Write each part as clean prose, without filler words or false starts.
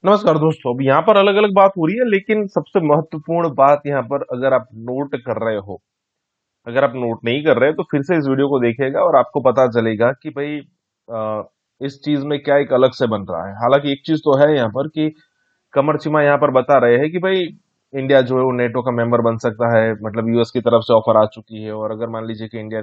नमस्कार दोस्तों। अब यहाँ पर अलग अलग बात हो रही है, लेकिन सबसे महत्वपूर्ण बात यहाँ पर अगर आप नोट कर रहे हो, अगर आप नोट नहीं कर रहे तो फिर से इस वीडियो को देखिएगा और आपको पता चलेगा कि भाई इस चीज में क्या एक अलग से बन रहा है। हालांकि एक चीज तो है यहाँ पर कि कमर चिमा यहाँ पर बता रहे हैं कि भाई इंडिया जो है वो नेटो का मेंबर बन सकता है, मतलब यूएस की तरफ से ऑफर आ चुकी है। और अगर मान लीजिए कि इंडिया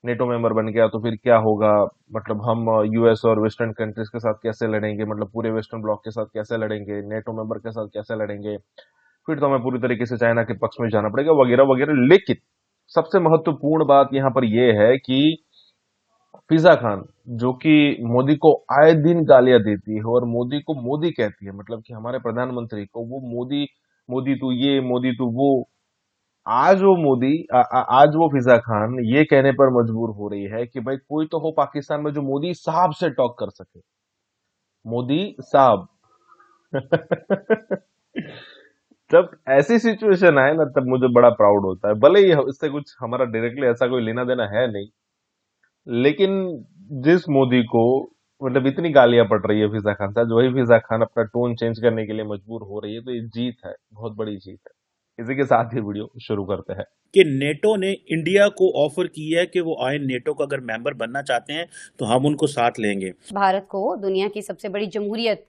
नेटो मेंबर बन गया तो फिर क्या होगा, मतलब हम यूएस और वेस्टर्न कंट्रीज के साथ कैसे लड़ेंगे, मतलब पूरे वेस्टर्न ब्लॉक के साथ कैसे लड़ेंगे, नेटो मेंबर के साथ कैसे लड़ेंगे, फिर तो हमें पूरी तरीके से चाइना के पक्ष में जाना पड़ेगा वगैरह वगैरह। लेकिन सबसे महत्वपूर्ण बात यहाँ पर यह है कि फिजा खान, जो कि मोदी को आए दिन गालियां देती है और मोदी को मोदी कहती है, मतलब कि हमारे प्रधानमंत्री को वो मोदी, मोदी तू ये, मोदी तू वो। आज वो मोदी आज वो फिजा खान ये कहने पर मजबूर हो रही है कि भाई कोई तो हो पाकिस्तान में जो मोदी साहब से टॉक कर सके, मोदी साहब। जब ऐसी सिचुएशन आए ना तब मुझे बड़ा प्राउड होता है। भले ही इससे कुछ हमारा डायरेक्टली ऐसा कोई लेना देना है नहीं, लेकिन जिस मोदी को मतलब इतनी गालियां पड़ रही है फिजा खान से, आज वही फिजा खान अपना टोन चेंज करने के लिए मजबूर हो रही है, तो ये जीत है, बहुत बड़ी जीत है। इसी के साथ ही वीडियो शुरू करते हैं। कि नेटो ने इंडिया को ऑफर की है कि वो आए नेटो का अगर मेंबर बनना चाहते हैं तो हम उनको साथ लेंगे। भारत को दुनिया की सबसे बड़ी जमहूरियत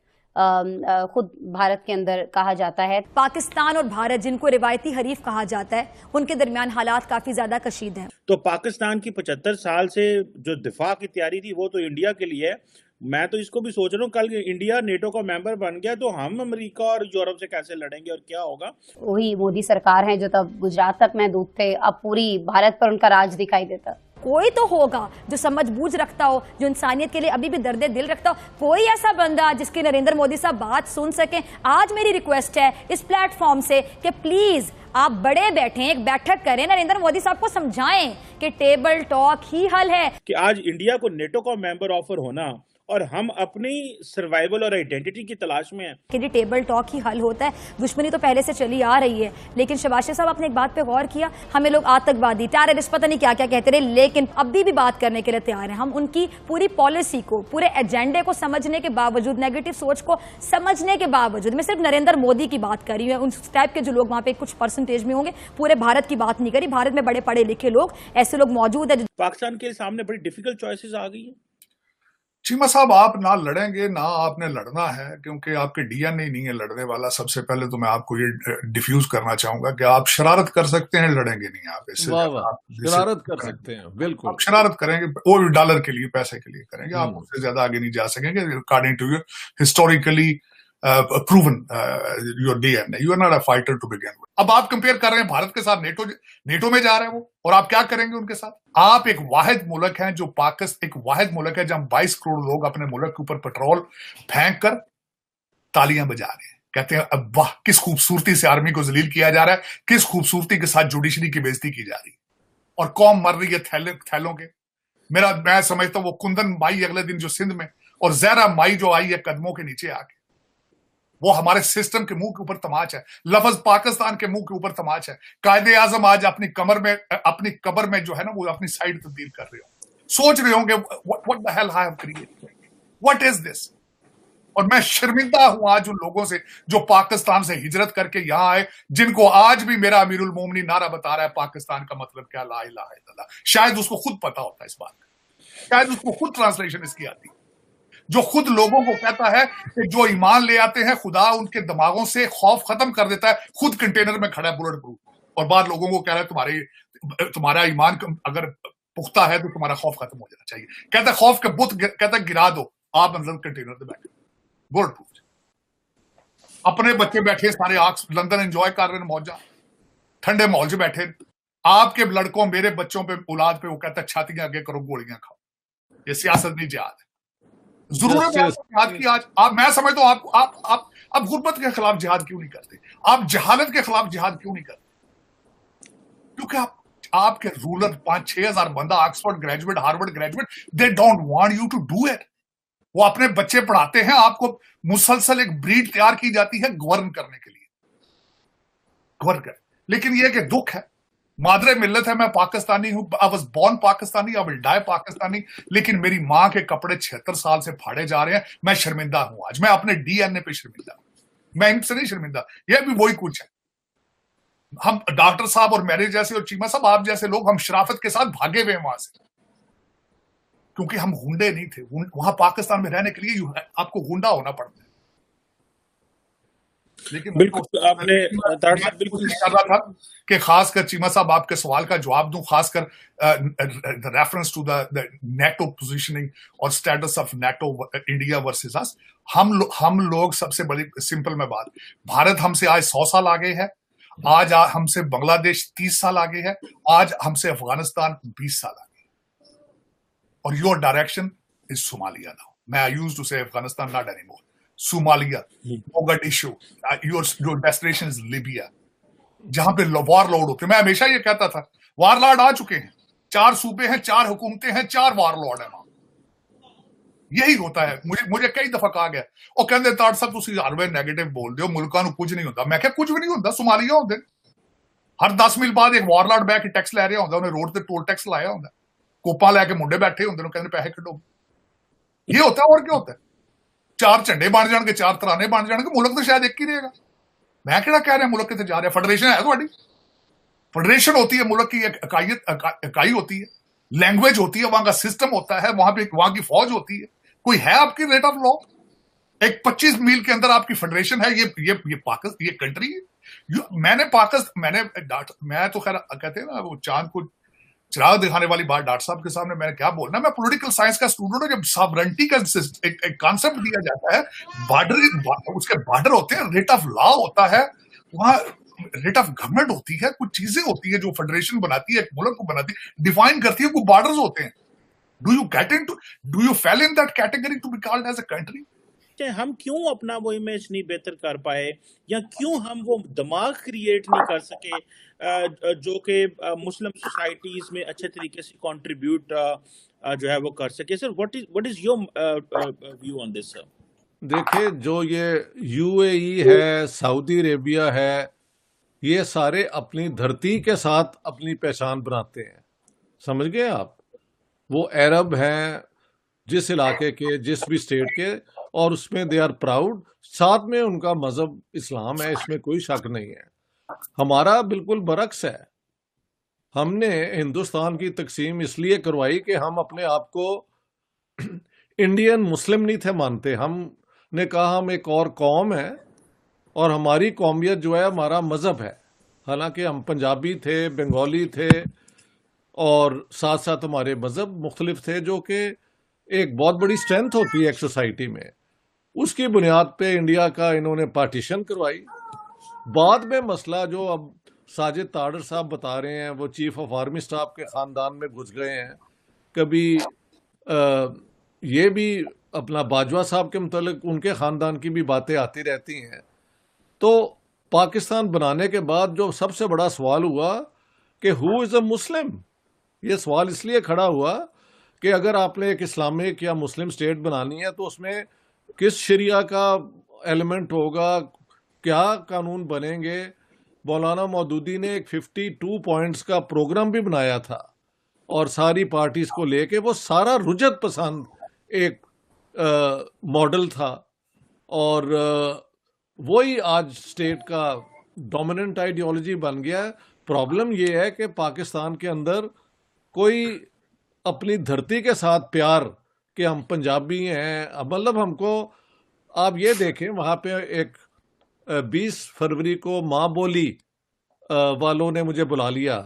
खुद भारत के अंदर कहा जाता है। पाकिस्तान और भारत, जिनको रिवायती हरीफ कहा जाता है, उनके दरमियान हालात काफी ज्यादा कशीद हैं। तो पाकिस्तान की 75 साल से जो दिफा की तैयारी थी वो तो इंडिया के लिए है। मैं तो इसको भी सोच रहा हूँ, कल इंडिया नेटो का मेंबर बन गया तो हम अमेरिका और यूरोप से कैसे लड़ेंगे और क्या होगा। वही मोदी सरकार है जो तब गुजरात तक महदूद थे, अब पूरी भारत पर उनका राज दिखाई देता। कोई तो होगा जो समझ बूझ रखता हो, जो इंसानियत के लिए अभी भी दर्द दिल रखता हो, कोई ऐसा बंदा जिसकी नरेंद्र मोदी साहब बात सुन सके। आज मेरी रिक्वेस्ट है इस प्लेटफॉर्म से कि प्लीज आप बड़े बैठें, एक बैठक करें, नरेंद्र मोदी साहब को समझाएं कि टेबल टॉक ही हल है। कि आज इंडिया को नेटो का मेंबर ऑफर होना और हम अपनी सर्वाइवल और आइडेंटिटी की तलाश में हैं कि टेबल टॉक ही हल होता है। दुश्मनी तो पहले से चली आ रही है, लेकिन शहबाज साहब आपने एक बात पे गौर किया, हमें लोग आतंकवादी, टेररिस्ट, पता नहीं क्या क्या कहते रहे, लेकिन अभी भी बात करने के लिए तैयार हैं। हम उनकी पूरी पॉलिसी को, पूरे एजेंडे को समझने के बावजूद, नेगेटिव सोच को समझने के बावजूद, मैं सिर्फ नरेंद्र मोदी की बात करी हूँ, उस टाइप के जो लोग वहां पे कुछ परसेंटेज में होंगे, पूरे भारत की बात नहीं करी। भारत में बड़े पढ़े लिखे लोग, ऐसे लोग मौजूद है। पाकिस्तान के सामने बड़ी डिफिकल्ट चॉइसेस आ गई है। चीमा साहब, आप ना लड़ेंगे ना आपने लड़ना है, क्योंकि आपके डीएनए नहीं है लड़ने वाला। सबसे पहले तो मैं आपको ये डिफ्यूज करना चाहूंगा कि आप शरारत कर सकते हैं, लड़ेंगे नहीं आप। इससे शरारत कर सकते हैं, बिल्कुल आप शरारत करेंगे, वो भी डॉलर के लिए, पैसे के लिए करेंगे। आप उससे ज्यादा आगे नहीं जा सकेंगे according to your historically proven your DNA. You are not a fighter to begin with. अब आप कंपेयर कर रहे हैं भारत के साथ, नेटो में जा रहे हैं वो, और आप क्या करेंगे उनके साथ? आप एक वाहिद मुल्क हैं जो पाकिस्तान, एक वाहिद मुल्क है जहां 22 करोड़ लोग अपने मुल्क के ऊपर पेट्रोल फेंक कर तालियां बजा रहे हैं, कहते हैं अब वाह किस खूबसूरती से आर्मी को जलील किया जा रहा है, किस खूबसूरती के साथ जुडिशरी की बेइज्जती की जा रही है, और कौम मर रही है थैलों के। मैं समझता हूं वो कुंदन माई अगले दिन जो सिंध में, और जहरा माई जो आई है कदमों के नीचे आके, वो हमारे सिस्टम के मुंह के ऊपर तमाच है। लफ्ज पाकिस्तान के मुंह के ऊपर तमाच है। कायदे आजम आज अपनी कब्र में जो है ना वो अपनी साइड तब्दील कर रहे हो, सोच रहे होंगे what the hell I have created, what is this. और मैं शर्मिंदा हूं आज उन लोगों से जो पाकिस्तान से हिजरत करके यहां आए, जिनको आज भी मेरा अमीरुल मोमिनीन नारा बता रहा है पाकिस्तान का मतलब क्या, ला इलाहा इल्लल्लाह। शायद उसको खुद पता होता है इस बात का, शायद उसको खुद ट्रांसलेशन इसकी आती, जो खुद लोगों को कहता है कि जो ईमान ले आते हैं खुदा उनके दिमागों से खौफ खत्म कर देता है, खुद कंटेनर में खड़ा है बुलेट प्रूफ, और बाद लोगों को कह रहा है तुम्हारा ईमान अगर पुख्ता है तो तुम्हारा खौफ खत्म हो जाना चाहिए। कहता है खौफ के बुत, कहता है गिरा दो, आप अंदर कंटेनर में बैठे बुलेट प्रूफ। अपने बच्चे बैठे सारे आग लंदन एंजॉय कर रहे हैं, मौजा ठंडे माहौल से बैठे। आपके लड़कों, मेरे बच्चों पे, औलाद पे वो कहता है छातियां आगे करो, गोलियां खाओ। ये सियासत नहीं, जिहाद है। जरूरत है जिहाद की आज। आप, मैं समझता हूं आप गुर्बत के खिलाफ जिहाद क्यों नहीं करते? आप जहालत के खिलाफ जिहाद क्यों नहीं करते? क्योंकि आपके रूलर 5-6 हजार बंदा Oxford graduate, Harvard graduate, they don't want you to do it. वो अपने बच्चे पढ़ाते हैं, आपको मुसलसल एक ब्रीड तैयार की जाती है गवर्न करने के लिए, गवर्न कर। लेकिन यह कि दुख है, मादरे मिल्लत है, मैं पाकिस्तानी हूं, I was born Pakistani, I will die Pakistani, लेकिन मेरी मां के कपड़े 76 साल से फाड़े जा रहे हैं, मैं शर्मिंदा हूं आज, मैं अपने डीएनए पे शर्मिंदा हूं, मैं इनसे नहीं शर्मिंदा। ये भी वही कुछ है। हम डॉक्टर साहब और मेरे जैसे और चीमा साहब आप जैसे लोग हम शराफत के साथ भागे हुए वहां से, क्योंकि हम गुंडे नहीं थे। वहां पाकिस्तान में रहने के लिए आपको गुंडा होना पड़ता है। लेकिन बिल्कुल आपने बिल्कुल कर रहा था कि खासकर चीमा साहब आपके सवाल का जवाब दूं, खासकर the reference to the NATO positioning और status of NATO India versus us. हम लोग सबसे बड़ी सिंपल में बात, भारत हमसे आज 100 साल आगे है, आज हमसे बांग्लादेश 30 साल आगे है, आज हमसे अफगानिस्तान 20 साल आगे है, और your direction is Somalia now. मैं I used to say Afghanistan, not anymore, Somalia, Mogadishu, your destination is Libya, जहां पे वार लॉर्ड होते हैं। मैं हमेशा ये कहता था वार लॉर्ड आ चुके हैं, 4 सूबे हैं, 4 हुकूमतें हैं, 4 वार लॉर्ड है वहां। यही होता है। मुझे कई दफा कहा गया, और कहते ताड़ साहब तुसी हर वे नेगेटिव बोल दो, मुल्कां नूं कुछ नहीं होता। मैं क्या कुछ भी नहीं होता, सोमालिया होंदे हर 10 मील बाद एक वार लॉर्ड बैठ के टैक्स लै रहा होंदा, उन्हें रोड ते टोल टैक्स लाया होंदा, कोपा लैके मुंडे बैठे होंदे, कहते पैसे कढो। ये होता है, और क्या होता है? 4 झंडे बन जाएंगे, 4 तराने बन जाएंगे, मुल्क तो शायद एक ही रहेगा। मैं क्या कह रहा मुल्क कितने जा रहा है? फेडरेशन है थोड़ी, फेडरेशन होती है, मुल्क की एक इकाई होती है, लैंग्वेज होती है, वहां का सिस्टम होता है, वहां की फौज होती है। कोई है आपकी रेट ऑफ लॉ? एक 25 मील के अंदर आपकी फेडरेशन है, ये पाकिस्तान, ये कंट्री है। मैं तो खैर कहते हैं ना, वो चांद को चिराग दिखाने वाली बात डॉक्टर साहब के सामने मैंने क्या बोलना। मैं पॉलिटिकल साइंस का स्टूडेंट हूं। जब सॉवरेंटी का एक कॉन्सेप्ट दिया जाता है, उसके बॉर्डर होते हैं, रेट ऑफ लॉ होता है, वहां रेट ऑफ गवर्नमेंट होती है, कुछ चीजें होती है जो फेडरेशन बनाती है, एक मुल्क को बनाती है, डिफाइन करती है, कुछ बॉर्डर्स होते हैं। Do you fail in that category to be called as a country? हम क्यों अपना वो इमेज नहीं बेहतर कर पाए, या क्यों हम वो दिमाग क्रिएट नहीं कर सके जो कि मुस्लिम सोसाइटीज में अच्छे तरीके से कंट्रीब्यूट जो है वो कर सके? Sir, what is your view on this? Sir देखिए, जो ये यूएई है, सऊदी अरेबिया है, ये सारे अपनी धरती के साथ अपनी पहचान बनाते हैं, समझ गए आप? वो अरब हैं जिस इलाके के, जिस भी स्टेट के, और उसमें दे आर प्राउड। साथ में उनका मजहब इस्लाम है, इसमें कोई शक नहीं है। हमारा बिल्कुल बरक्स है। हमने हिंदुस्तान की तकसीम इसलिए करवाई कि हम अपने आप को इंडियन मुस्लिम नहीं थे मानते। हमने कहा हम एक और कौम है, और हमारी कौमियत जो है हमारा मजहब है। हालांकि हम पंजाबी थे, बंगाली थे, और साथ साथ हमारे मजहब मुख्तलिफ थे, जो कि एक बहुत बड़ी स्ट्रेंथ होती है एक सोसाइटी में। उसकी बुनियाद पे इंडिया का इन्होंने पार्टीशन करवाई। बाद में मसला जो अब साजिद ताड़र साहब बता रहे हैं, वो चीफ ऑफ आर्मी स्टाफ के ख़ानदान में घुस गए हैं। कभी ये भी अपना बाजवा साहब के मुतालिक उनके ख़ानदान की भी बातें आती रहती हैं। तो पाकिस्तान बनाने के बाद जो सबसे बड़ा सवाल हुआ कि हु इज़ अ मुस्लिम, ये सवाल इसलिए खड़ा हुआ कि अगर आपने एक इस्लामिक या मुस्लिम स्टेट बनानी है तो उसमें किस शरिया का एलिमेंट होगा, क्या कानून बनेंगे। मौलाना मौदूदी ने एक 52 पॉइंट्स का प्रोग्राम भी बनाया था, और सारी पार्टीज को लेके वो सारा रुजत पसंद एक मॉडल था, और वही आज स्टेट का डोमिनेंट आइडियोलॉजी बन गया। प्रॉब्लम ये है कि पाकिस्तान के अंदर कोई अपनी धरती के साथ प्यार कि हम पंजाबी हैं, मतलब हमको, आप ये देखें वहाँ पे एक 20 फरवरी को माँ बोली वालों ने मुझे बुला लिया।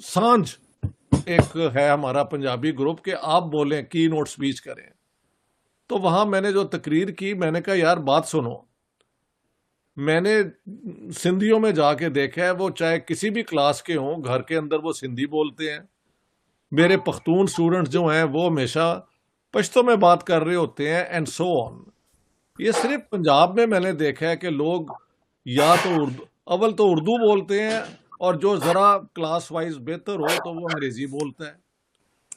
सांझ एक है हमारा पंजाबी ग्रुप के, आप बोलें, की नोट स्पीच करें। तो वहाँ मैंने जो तकरीर की, मैंने कहा यार बात सुनो, मैंने सिंधियों में जाके देखा है, वो चाहे किसी भी क्लास के हों, घर के अंदर वो सिंधी बोलते हैं। मेरे पख्तून स्टूडेंट्स जो हैं वो हमेशा पश्तो में बात कर रहे होते हैं, एंड सो ऑन। ये सिर्फ पंजाब में मैंने देखा है कि लोग या तो अव्वल तो उर्दू बोलते हैं, और जो ज़रा क्लास वाइज बेहतर हो तो वो अंग्रेज़ी बोलता है।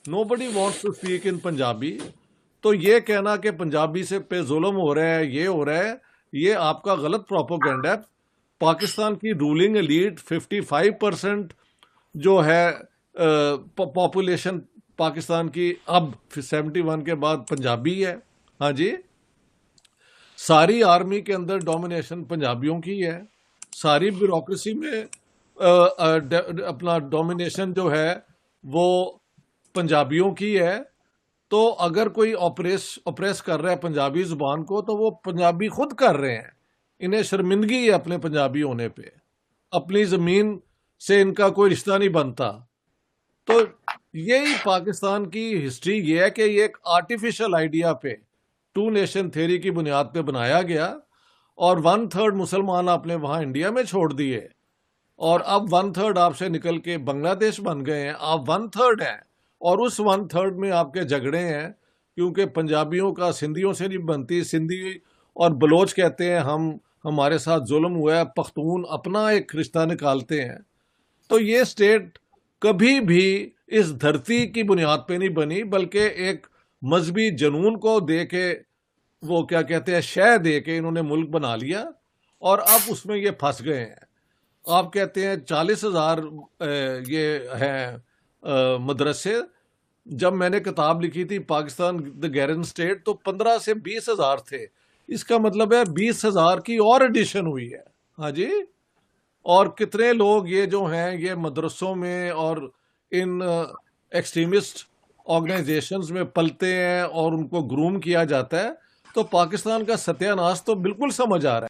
Nobody wants to speak in Punjabi. तो ये कहना कि पंजाबी से पे जुल्म हो रहा है, ये हो रहा है, ये आपका गलत प्रोपेगेंडा है। पाकिस्तान की रूलिंग एलीट 55% जो है पॉपुलेशन पाकिस्तान की अब 71 के बाद पंजाबी है। हाँ जी, सारी आर्मी के अंदर डोमिनेशन पंजाबियों की है, सारी ब्यूरोक्रेसी में अपना डोमिनेशन जो है वो पंजाबियों की है। तो अगर कोई ऑपरेस कर रहा है पंजाबी जुबान को, तो वो पंजाबी खुद कर रहे हैं। इन्हें शर्मिंदगी है अपने पंजाबी होने पे, अपनी जमीन से इनका कोई रिश्ता नहीं बनता। तो यही पाकिस्तान की हिस्ट्री ये है कि ये एक आर्टिफिशियल आइडिया पे, 2 नेशन थ्योरी की बुनियाद पे बनाया गया, और 1/3 मुसलमान आपने वहां इंडिया में छोड़ दिए, और अब 1/3 आपसे निकल के बांग्लादेश बन गए हैं। आप 1/3 हैं, और उस 1/3 में आपके झगड़े हैं, क्योंकि पंजाबियों का सिंधियों से नहीं बनती। सिंधी और बलोच कहते हैं हमारे साथ जुल्म हुआ है, पख्तून अपना एक रिश्ता निकालते हैं। तो ये स्टेट कभी भी इस धरती की बुनियाद पे नहीं बनी, बल्कि एक मजहबी जनून को दे के, वो क्या कहते हैं, शह दे के इन्होंने मुल्क बना लिया, और अब उसमें ये फंस गए हैं। आप कहते हैं 40,000 ये हैं मदरसे। जब मैंने किताब लिखी थी पाकिस्तान द गैरन स्टेट, तो 15 से 20,000 थे। इसका मतलब है 20,000 की और एडिशन हुई है। हाँ जी, और कितने लोग ये जो हैं ये मदरसों में और इन एक्सट्रीमिस्ट ऑर्गेनाइजेशंस में पलते हैं और उनको ग्रूम किया जाता है। तो पाकिस्तान का सत्यानाश तो बिल्कुल समझ आ रहा है।